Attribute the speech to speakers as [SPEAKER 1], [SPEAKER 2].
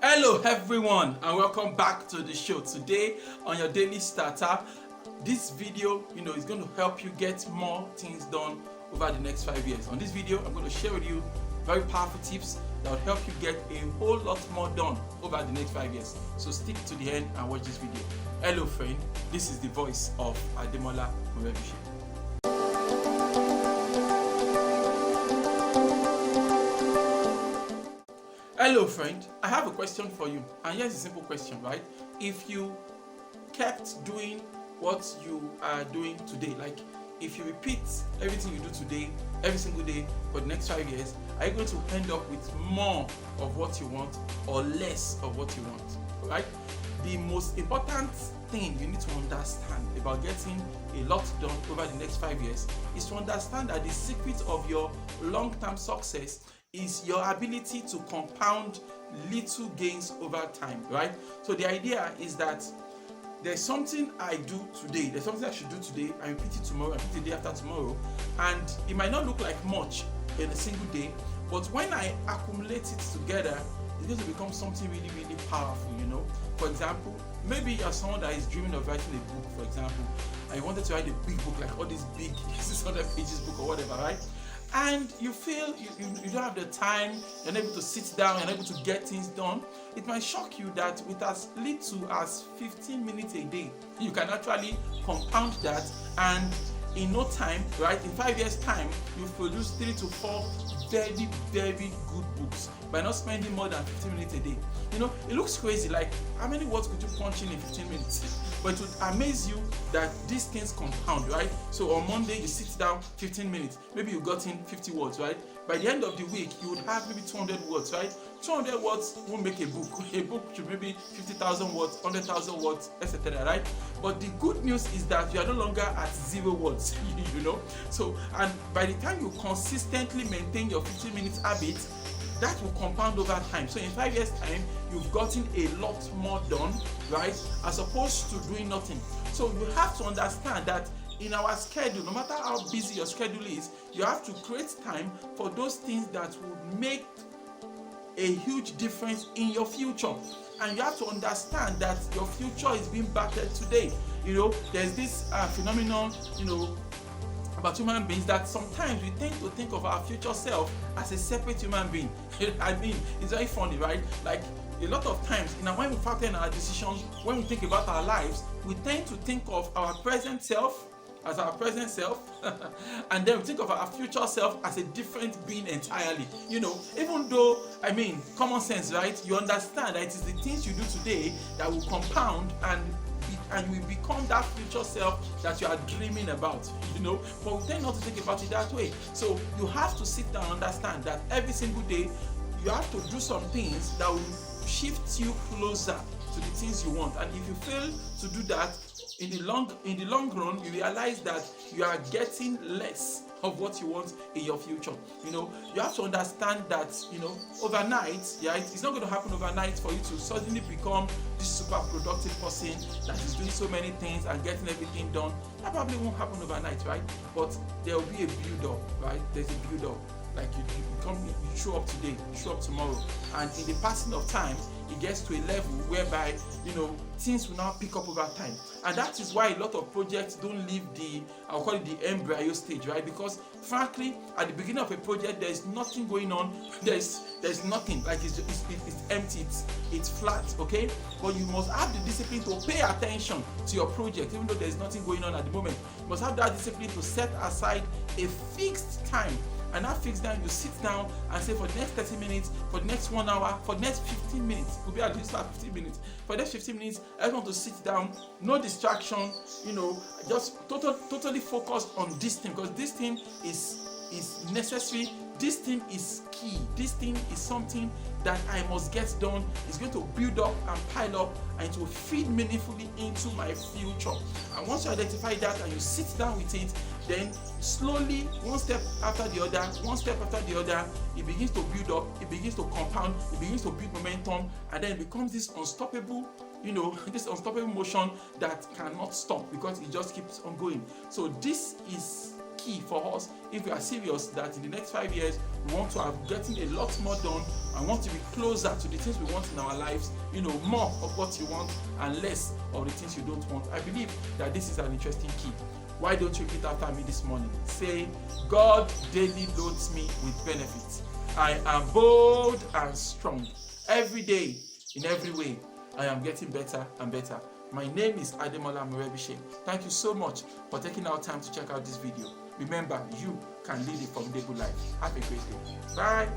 [SPEAKER 1] Hello everyone and welcome back to the show. Today on your daily starter, this video is going to help you get more things done over the next 5 years. On this video, I'm going to share with you very powerful tips that will help you get a whole lot more done over the next 5 years. So stick to the end and watch this video. Hello friend, this is the voice of Ademola Morebise. Hello friend, I have a question for you, and here's a simple question, right? If you kept doing what you are doing today, like if you repeat everything you do today, every single day for the next 5 years, are you going to end up with more of what you want or less of what you want, right? The most important thing you need to understand about getting a lot done over the next 5 years is to understand that the secret of your long-term success is your ability to compound little gains over time, right? So the idea is that there's something I do today, there's something I should do today, I repeat it tomorrow, I repeat it the day after tomorrow, and it might not look like much in a single day, but when I accumulate it together, it's going to become something really, really powerful, For example, maybe you're someone that is dreaming of writing a book, for example, and you wanted to write a big book, like all these big 600 pages book or whatever, right? And you feel you don't have the time, you're not able to sit down, you're not able to get things done. It might shock you that with as little as 15 minutes a day, you can actually compound that, and in no time, right, in 5 years time, you've produced 3 to 4 very, very good books by not spending more than 15 minutes a day. It looks crazy, like how many words could you punch in 15 minutes? But it would amaze you that these things compound, right? So on Monday you sit down 15 minutes, maybe you got in 50 words, right? By the end of the week you would have maybe 200 words, right? 200 words won't make a book. A book should maybe 50,000 words, 100,000 words, etc., right? But the good news is that you are no longer at 0 words, So, and by the time you consistently maintain your 15 minutes habit, that will compound over time. So in 5 years time, you've gotten a lot more done, right? As opposed to doing nothing. So you have to understand that in our schedule, no matter how busy your schedule is, you have to create time for those things that would make a huge difference in your future. And you have to understand that your future is being backed today. There's this phenomenon, about human beings, that sometimes we tend to think of our future self as a separate human being. I mean, it's very funny, right? Like a lot of times, when we factor in our decisions, when we think about our lives, we tend to think of our present self as our present self, and then we think of our future self as a different being entirely. Even though, common sense, right? You understand that it is the things you do today that will compound and you will become that future self that you are dreaming about, but we tend not to think about it that way. So you have to sit down and understand that every single day you have to do some things that will shift you closer to the things you want. And if you fail to do that, in the long run, you realize that you are getting less of what you want in your future. You have to understand that overnight, it's not going to happen overnight for you to suddenly become this super productive person that is doing so many things and getting everything done. That probably won't happen overnight, right? But there will be a build up, right? There's a build up. Like you show up today, you show up tomorrow, and in the passing of time, it gets to a level whereby things will now pick up over time. And that is why a lot of projects don't leave I'll call it the embryo stage, right? Because frankly, at the beginning of a project, there's nothing going on. There's nothing, like it's empty, it's flat, okay? But you must have the discipline to pay attention to your project, even though there's nothing going on at the moment. You must have that discipline to set aside a fixed time. And that fixed time, you sit down and say, for the next 30 minutes, for the next 1 hour, for the next 15 minutes, could be at least 15 minutes. For the next 15 minutes, I just want to sit down, no distraction, just totally focused on this thing, because this thing is necessary. This thing is key. This thing is something that I must get done. It's going to build up and pile up, and it will feed meaningfully into my future. And once you identify that and you sit down with it, then slowly, one step after the other, it begins to build up, it begins to compound, it begins to build momentum, and then it becomes this unstoppable this unstoppable motion that cannot stop, because it just keeps on going. So this is key for us if we are serious that in the next 5 years we want to have gotten a lot more done and want to be closer to the things we want in our lives, more of what you want and less of the things you don't want. I believe that this is an interesting key. Why don't you repeat after me this morning? Say, God daily loads me with benefits. I am bold and strong. Every day, in every way, I am getting better and better. My name is Ademola Morebise. Thank you so much for taking our time to check out this video. Remember, you can lead a formidable life. Have a great day. Bye.